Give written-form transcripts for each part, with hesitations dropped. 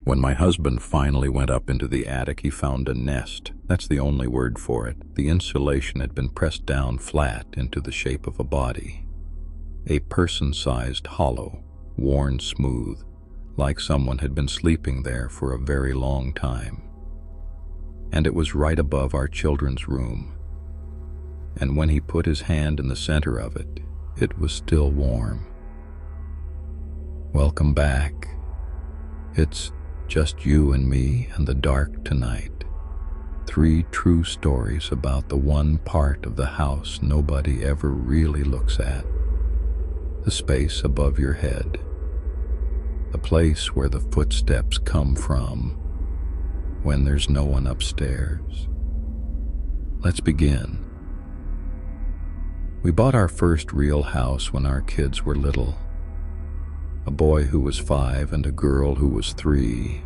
When my husband finally went up into the attic, he found a nest. That's the only word for it. The insulation had been pressed down flat into the shape of a body. A person-sized hollow, worn smooth, like someone had been sleeping there for a very long time. And it was right above our children's room. And when he put his hand in the center of it, it was still warm. Welcome back. It's just you and me and the dark tonight. 3 true stories about the one part of the house nobody ever really looks at. The space above your head. The place where the footsteps come from when there's no one upstairs. Let's begin. We bought our first real house when our kids were little. A boy who was 5 and a girl who was 3.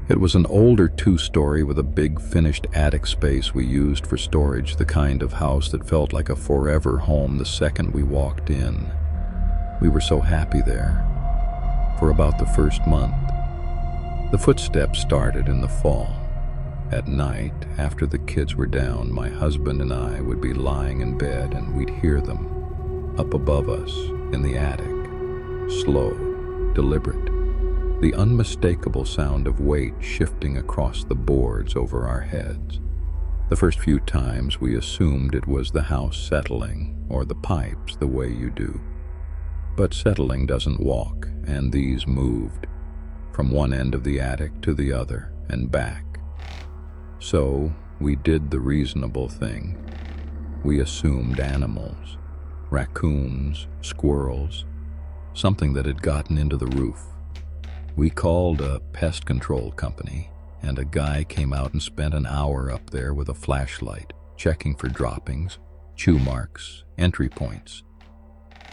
It was an older 2-story with a big finished attic space we used for storage, the kind of house that felt like a forever home the second we walked in. We were so happy there. For about the first month, the footsteps started in the fall. At night, after the kids were down, my husband and I would be lying in bed and we'd hear them up above us in the attic. Slow, deliberate, the unmistakable sound of weight shifting across the boards over our heads. The first few times we assumed it was the house settling, or the pipes the way you do. But settling doesn't walk, and these moved from one end of the attic to the other and back. So we did the reasonable thing. We assumed animals, raccoons, squirrels, something that had gotten into the roof. We called a pest control company, and a guy came out and spent an hour up there with a flashlight, checking for droppings, chew marks, entry points.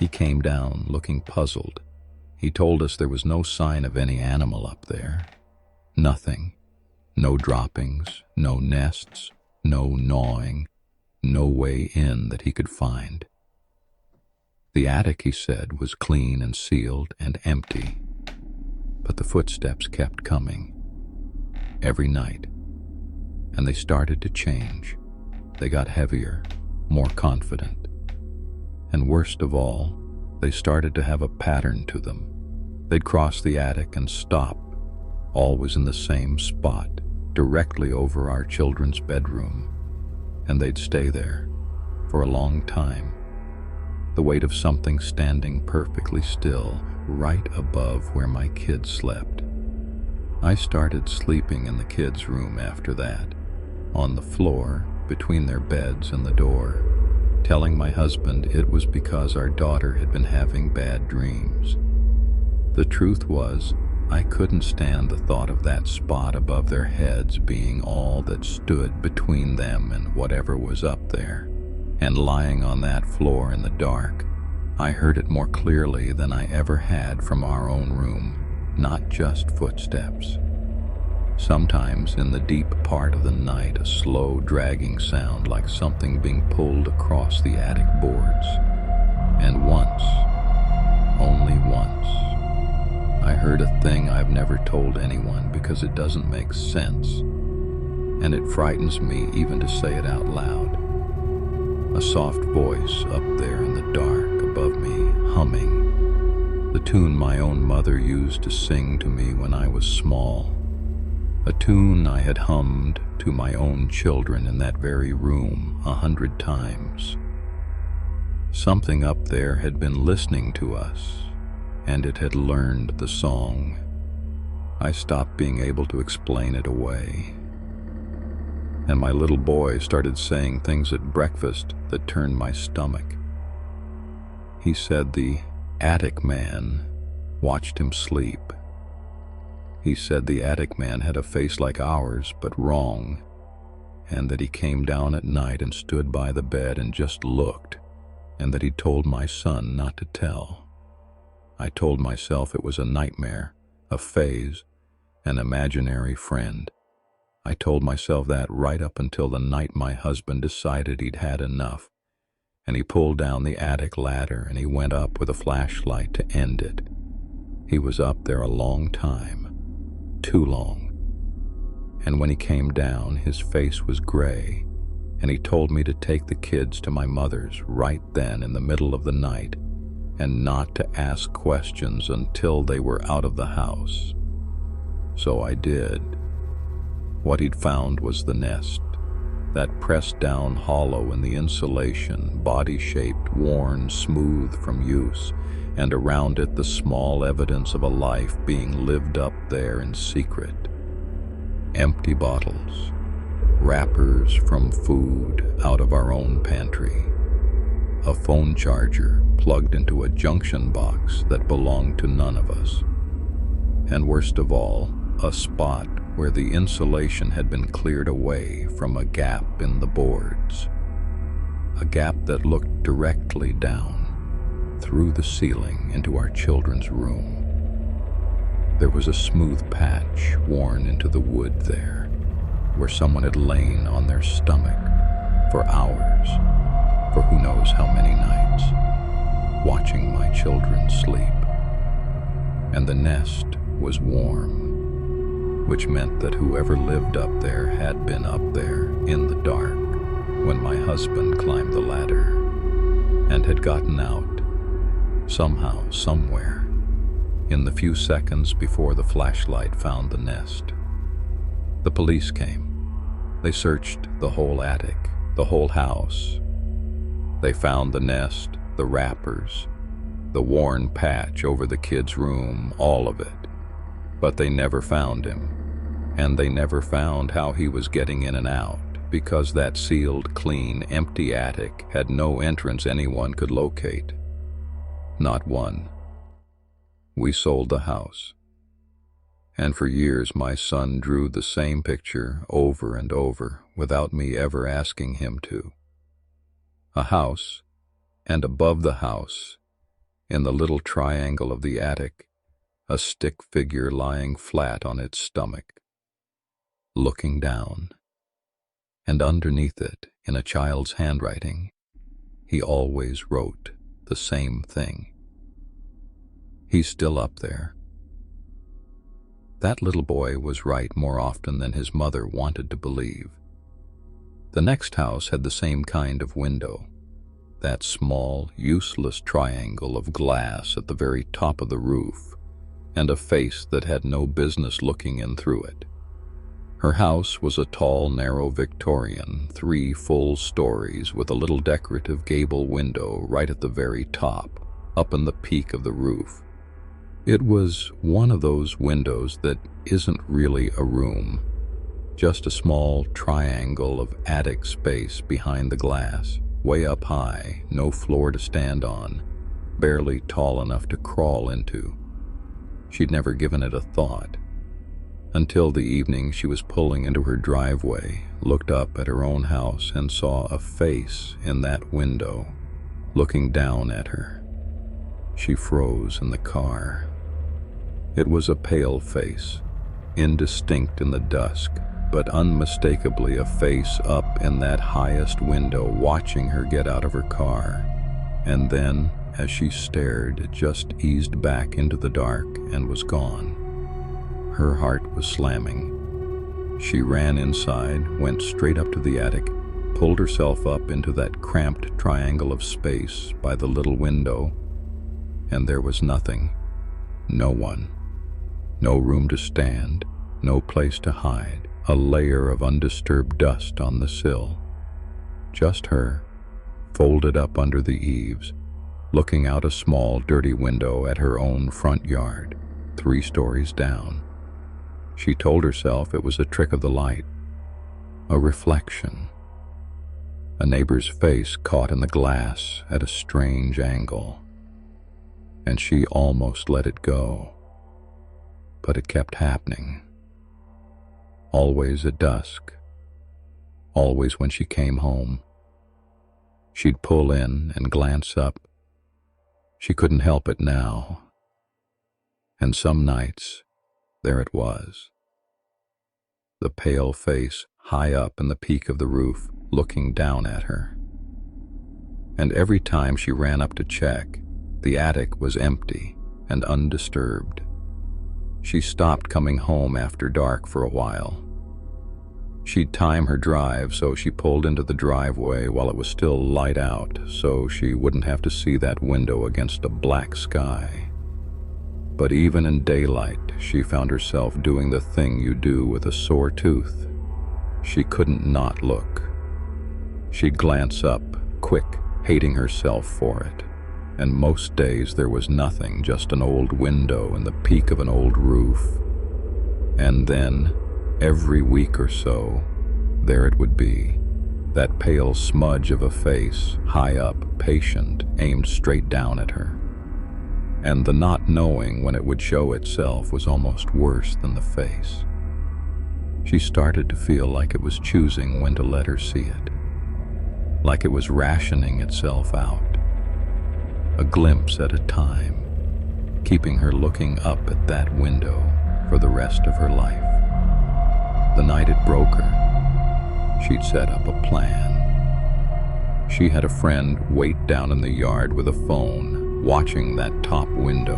He came down looking puzzled. He told us there was no sign of any animal up there. Nothing. No droppings, no nests, no gnawing, no way in that he could find. The attic, he said, was clean and sealed and empty, but the footsteps kept coming every night, and they started to change. They got heavier, more confident, and worst of all, they started to have a pattern to them. They'd cross the attic and stop, always in the same spot, directly over our children's bedroom, and they'd stay there for a long time. The weight of something standing perfectly still, right above where my kids slept. I started sleeping in the kids' room after that, on the floor between their beds and the door, telling my husband it was because our daughter had been having bad dreams. The truth was, I couldn't stand the thought of that spot above their heads being all that stood between them and whatever was up there. And lying on that floor in the dark, I heard it more clearly than I ever had from our own room, not just footsteps. Sometimes in the deep part of the night, a slow dragging sound like something being pulled across the attic boards. And once, only once, I heard a thing I've never told anyone because it doesn't make sense, and it frightens me even to say it out loud. A soft voice up there in the dark above me, humming, the tune my own mother used to sing to me when I was small, a tune I had hummed to my own children in that very room 100 times. Something up there had been listening to us, and it had learned the song. I stopped being able to explain it away. And my little boy started saying things at breakfast that turned my stomach. He said the attic man watched him sleep. He said the attic man had a face like ours, but wrong, and that he came down at night and stood by the bed and just looked, and that he told my son not to tell. I told myself it was a nightmare, a phase, an imaginary friend. I told myself that right up until the night my husband decided he'd had enough, and he pulled down the attic ladder and he went up with a flashlight to end it. He was up there a long time, too long. And when he came down, his face was gray, and he told me to take the kids to my mother's right then in the middle of the night and not to ask questions until they were out of the house. So I did. What he'd found was the nest, that pressed down hollow in the insulation, body-shaped, worn, smooth from use, and around it the small evidence of a life being lived up there in secret. Empty bottles, wrappers from food out of our own pantry, a phone charger plugged into a junction box that belonged to none of us, and worst of all, a spot where the insulation had been cleared away from a gap in the boards, a gap that looked directly down through the ceiling into our children's room. There was a smooth patch worn into the wood there, where someone had lain on their stomach for hours, for who knows how many nights, watching my children sleep. And the nest was warm, which meant that whoever lived up there had been up there in the dark when my husband climbed the ladder and had gotten out, somehow, somewhere, in the few seconds before the flashlight found the nest. The police came. They searched the whole attic, the whole house. They found the nest, the wrappers, the worn patch over the kid's room, all of it. But they never found him, and they never found how he was getting in and out, because that sealed, clean, empty attic had no entrance anyone could locate. Not one. We sold the house. And for years my son drew the same picture over and over without me ever asking him to. A house, and above the house, in the little triangle of the attic, a stick figure lying flat on its stomach, looking down. And underneath it, in a child's handwriting, he always wrote the same thing. He's still up there. That little boy was right more often than his mother wanted to believe. The next house had the same kind of window, that small, useless triangle of glass at the very top of the roof, and a face that had no business looking in through it. Her house was a tall, narrow Victorian, 3 full stories with a little decorative gable window right at the very top, up in the peak of the roof. It was one of those windows that isn't really a room, just a small triangle of attic space behind the glass, way up high, no floor to stand on, barely tall enough to crawl into. She'd never given it a thought, until the evening she was pulling into her driveway, looked up at her own house and saw a face in that window, looking down at her. She froze in the car. It was a pale face, indistinct in the dusk, but unmistakably a face up in that highest window watching her get out of her car. And then, as she stared, it just eased back into the dark and was gone. Her heart was slamming. She ran inside, went straight up to the attic, pulled herself up into that cramped triangle of space by the little window, and there was nothing, no one, no room to stand, no place to hide, a layer of undisturbed dust on the sill. Just her, folded up under the eaves, looking out a small, dirty window at her own front yard, 3 stories down. She told herself it was a trick of the light, a reflection, a neighbor's face caught in the glass at a strange angle. And she almost let it go. But it kept happening. Always at dusk. Always when she came home. She'd pull in and glance up. She couldn't help it now. And some nights, there it was. The pale face high up in the peak of the roof, looking down at her. And every time she ran up to check, the attic was empty and undisturbed. She stopped coming home after dark for a while. She'd time her drive, so she pulled into the driveway while it was still light out, so she wouldn't have to see that window against a black sky. But even in daylight, she found herself doing the thing you do with a sore tooth. She couldn't not look. She'd glance up, quick, hating herself for it. And most days there was nothing, just an old window and the peak of an old roof. And then, every week or so, there it would be, that pale smudge of a face, high up, patient, aimed straight down at her. And the not knowing when it would show itself was almost worse than the face. She started to feel like it was choosing when to let her see it, like it was rationing itself out, a glimpse at a time, keeping her looking up at that window for the rest of her life. The night it broke her, she'd set up a plan. She had a friend wait down in the yard with a phone, watching that top window,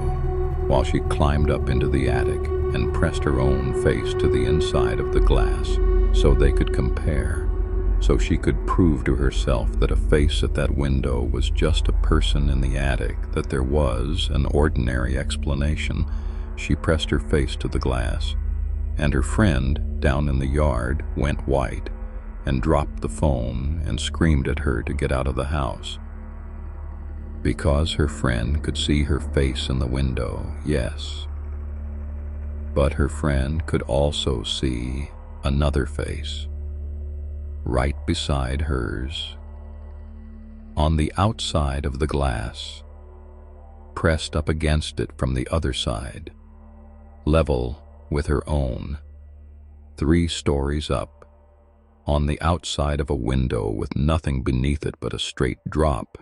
while she climbed up into the attic and pressed her own face to the inside of the glass so they could compare, so she could prove to herself that a face at that window was just a person in the attic, that there was an ordinary explanation. She pressed her face to the glass, and her friend, down in the yard, went white and dropped the phone and screamed at her to get out of the house. Because her friend could see her face in the window, yes. But her friend could also see another face, right beside hers, on the outside of the glass, pressed up against it from the other side, level with her own, 3 stories up, on the outside of a window with nothing beneath it but a straight drop.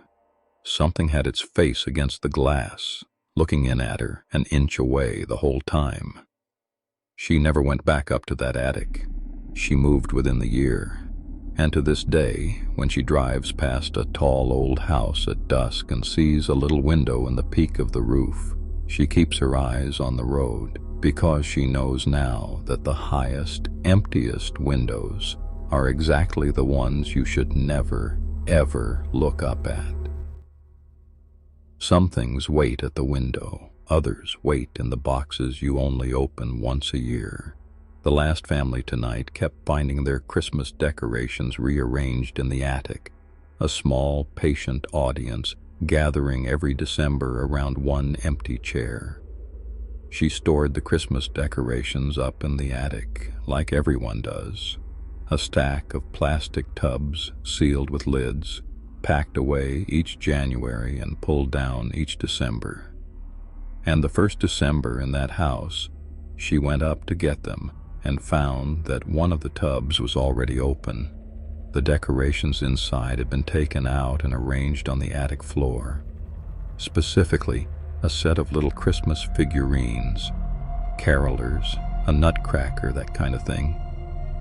Something had its face against the glass, looking in at her an inch away the whole time. She never went back up to that attic. She moved within the year, and to this day, when she drives past a tall old house at dusk and sees a little window in the peak of the roof, she keeps her eyes on the road, because she knows now that the highest, emptiest windows are exactly the ones you should never, ever look up at. Some things wait at the window, others wait in the boxes you only open once a year. The last family tonight kept finding their Christmas decorations rearranged in the attic, a small, patient audience gathering every December around one empty chair. She stored the Christmas decorations up in the attic, like everyone does, a stack of plastic tubs sealed with lids, packed away each January and pulled down each December. And the first December in that house, she went up to get them and found that one of the tubs was already open. The decorations inside had been taken out and arranged on the attic floor. Specifically, a set of little Christmas figurines, carolers, a nutcracker, that kind of thing,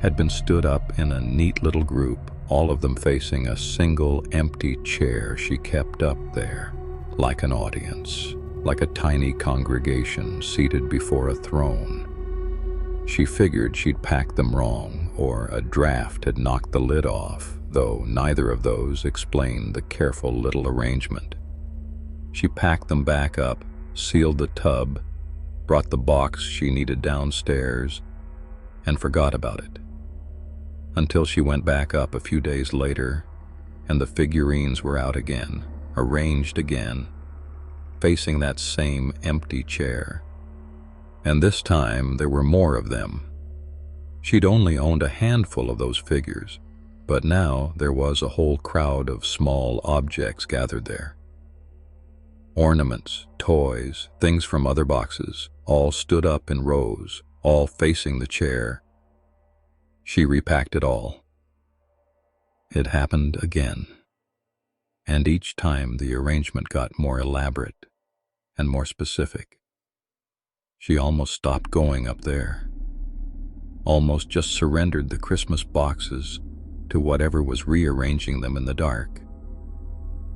had been stood up in a neat little group, all of them facing a single empty chair she kept up there, like an audience, like a tiny congregation seated before a throne. She figured she'd packed them wrong, or a draft had knocked the lid off, though neither of those explained the careful little arrangement. She packed them back up, sealed the tub, brought the box she needed downstairs, and forgot about it. Until she went back up a few days later, and the figurines were out again, arranged again, facing that same empty chair. And this time there were more of them. She'd only owned a handful of those figures, but now there was a whole crowd of small objects gathered there. Ornaments, toys, things from other boxes, all stood up in rows, all facing the chair. She repacked it all. It happened again. And each time the arrangement got more elaborate and more specific. She almost stopped going up there, almost just surrendered the Christmas boxes to whatever was rearranging them in the dark.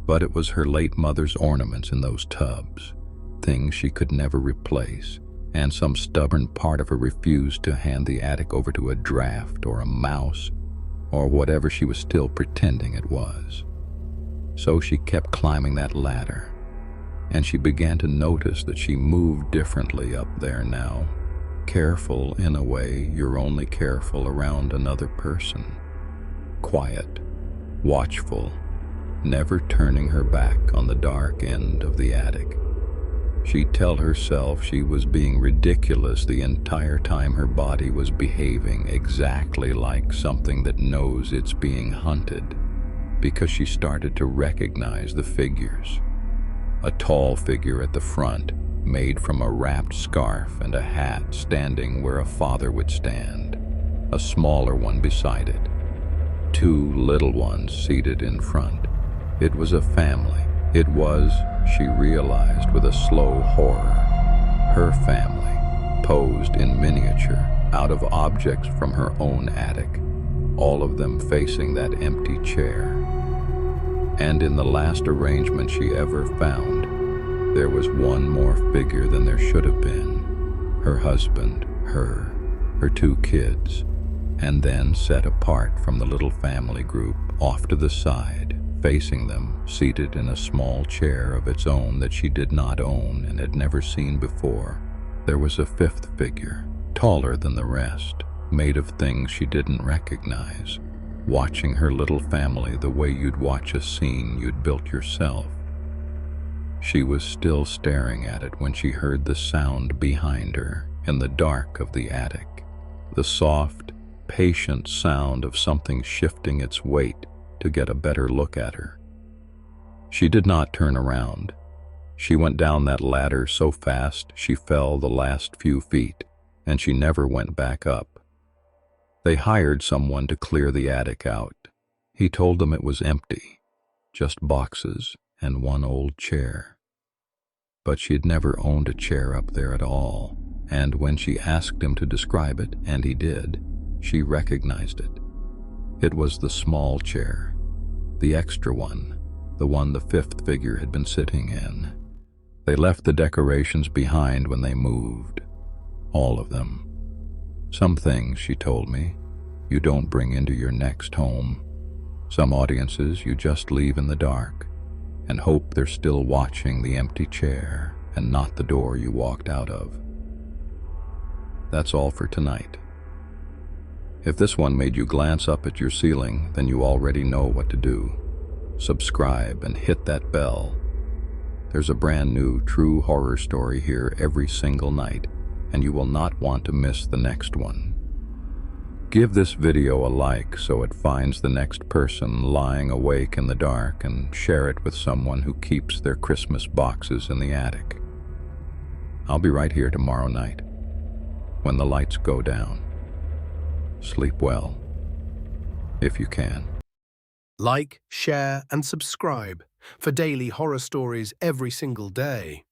But it was her late mother's ornaments in those tubs, things she could never replace, and some stubborn part of her refused to hand the attic over to a draft or a mouse or whatever she was still pretending it was. So she kept climbing that ladder, and she began to notice that she moved differently up there now. Careful in a way you're only careful around another person. Quiet, watchful, never turning her back on the dark end of the attic. She'd tell herself she was being ridiculous the entire time her body was behaving exactly like something that knows it's being hunted, because she started to recognize the figures. A tall figure at the front, made from a wrapped scarf and a hat, standing where a father would stand. A smaller one beside it. Two little ones seated in front. It was a family. It was, she realized with a slow horror, her family, posed in miniature out of objects from her own attic, all of them facing that empty chair. And in the last arrangement she ever found, there was one more figure than there should have been. Her husband, her two kids, and then set apart from the little family group, off to the side, facing them, seated in a small chair of its own that she did not own and had never seen before. There was a fifth figure, taller than the rest, made of things she didn't recognize, watching her little family the way you'd watch a scene you'd built yourself. She was still staring at it when she heard the sound behind her in the dark of the attic, the soft, patient sound of something shifting its weight to get a better look at her. She did not turn around. She went down that ladder so fast she fell the last few feet, and she never went back up. They hired someone to clear the attic out. He told them it was empty, just boxes and one old chair. But she had never owned a chair up there at all, and when she asked him to describe it, and he did, she recognized it. It was the small chair, the extra one, the one the fifth figure had been sitting in. They left the decorations behind when they moved, all of them. Some things, she told me, you don't bring into your next home. Some audiences you just leave in the dark and hope they're still watching the empty chair and not the door you walked out of. That's all for tonight. If this one made you glance up at your ceiling, then you already know what to do. Subscribe and hit that bell. There's a brand new true horror story here every single night, and you will not want to miss the next one. Give this video a like so it finds the next person lying awake in the dark, and share it with someone who keeps their Christmas boxes in the attic. I'll be right here tomorrow night when the lights go down. Sleep well, if you can. Like, share, and subscribe for daily horror stories every single day.